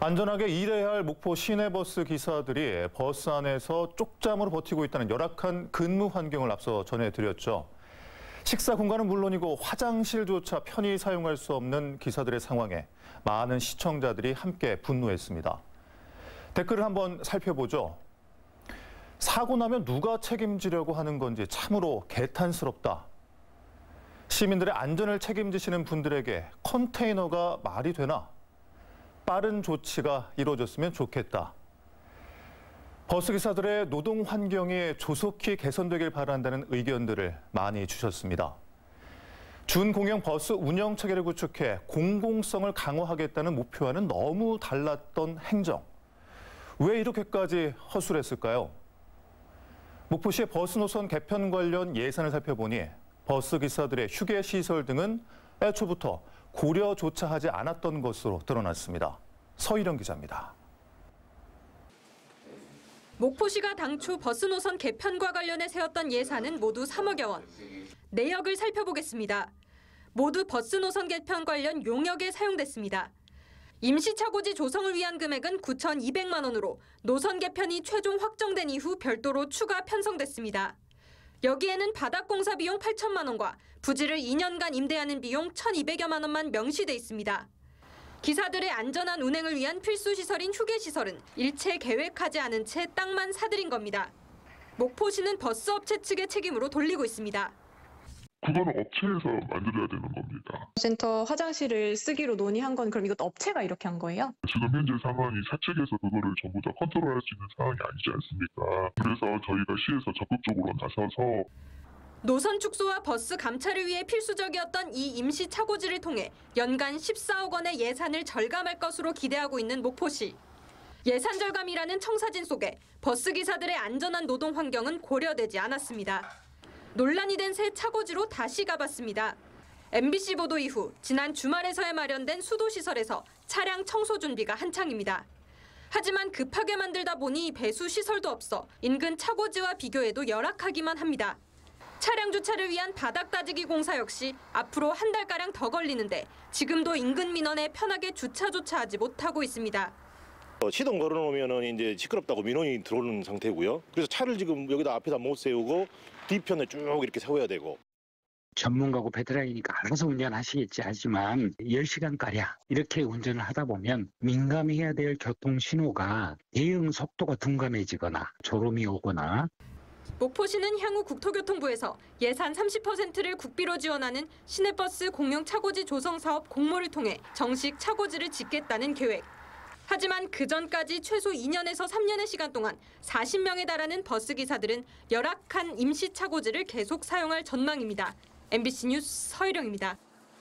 안전하게 일해야 할 목포 시내버스 기사들이 버스 안에서 쪽잠으로 버티고 있다는 열악한 근무 환경을 앞서 전해드렸죠. 식사 공간은 물론이고 화장실조차 편히 사용할 수 없는 기사들의 상황에 많은 시청자들이 함께 분노했습니다. 댓글을 한번 살펴보죠. 사고 나면 누가 책임지려고 하는 건지 참으로 개탄스럽다. 시민들의 안전을 책임지시는 분들에게 컨테이너가 말이 되나? 빠른 조치가 이루어졌으면 좋겠다. 버스기사들의 노동 환경이 조속히 개선되길 바란다는 의견들을 많이 주셨습니다. 준공영 버스 운영 체계를 구축해 공공성을 강화하겠다는 목표와는 너무 달랐던 행정. 왜 이렇게까지 허술했을까요? 목포시의 버스 노선 개편 관련 예산을 살펴보니 버스기사들의 휴게시설 등은 애초부터 고려조차 하지 않았던 것으로 드러났습니다. 서희령 기자입니다. 목포시가 당초 버스 노선 개편과 관련해 세웠던 예산은 모두 3억여 원. 내역을 살펴보겠습니다. 모두 버스 노선 개편 관련 용역에 사용됐습니다. 임시차고지 조성을 위한 금액은 9,200만 원으로 노선 개편이 최종 확정된 이후 별도로 추가 편성됐습니다. 여기에는 바닥공사 비용 8천만 원과 부지를 2년간 임대하는 비용 1,200여만 원만 명시돼 있습니다. 기사들의 안전한 운행을 위한 필수 시설인 휴게시설은 일체 계획하지 않은 채 땅만 사들인 겁니다. 목포시는 버스업체 측의 책임으로 돌리고 있습니다. 그거는 업체에서 만들어야 되는 겁니다. 센터 화장실을 쓰기로 논의한 건 그럼 이것도 업체가 이렇게 한 거예요? 지금 현재 상황이 사측에서 그거를 전부 다 컨트롤할 수 있는 상황이 아니지 않습니까? 그래서 저희가 시에서 적극적으로 나서서 노선 축소와 버스 감차를 위해 필수적이었던 이 임시 차고지를 통해 연간 14억 원의 예산을 절감할 것으로 기대하고 있는 목포시. 예산 절감이라는 청사진 속에 버스 기사들의 안전한 노동 환경은 고려되지 않았습니다. 논란이 된 새 차고지로 다시 가봤습니다. MBC 보도 이후 지난 주말에서야 마련된 수도시설에서 차량 청소 준비가 한창입니다. 하지만 급하게 만들다 보니 배수 시설도 없어 인근 차고지와 비교해도 열악하기만 합니다. 차량 주차를 위한 바닥 따지기 공사 역시 앞으로 한 달가량 더 걸리는데 지금도 인근 민원에 편하게 주차조차 하지 못하고 있습니다. 시동 걸어놓으면 이제 시끄럽다고 민원이 들어오는 상태고요. 그래서 차를 지금 여기다 앞에다 못 세우고 뒤편에 쭉 이렇게 세워야 되고. 전문가고 베테랑이니까 알아서 운전하시겠지 하지만 10시간가량 이렇게 운전을 하다 보면 민감해야 될 교통신호가 대응 속도가 둔감해지거나 졸음이 오거나. 목포시는 향후 국토교통부에서 예산 30%를 국비로 지원하는 시내버스 공영 차고지 조성 사업 공모를 통해 정식 차고지를 짓겠다는 계획. 하지만 그 전까지 최소 2년에서 3년의 시간 동안 40명에 달하는 버스기사들은 열악한 임시 차고지를 계속 사용할 전망입니다. MBC 뉴스 서희령입니다.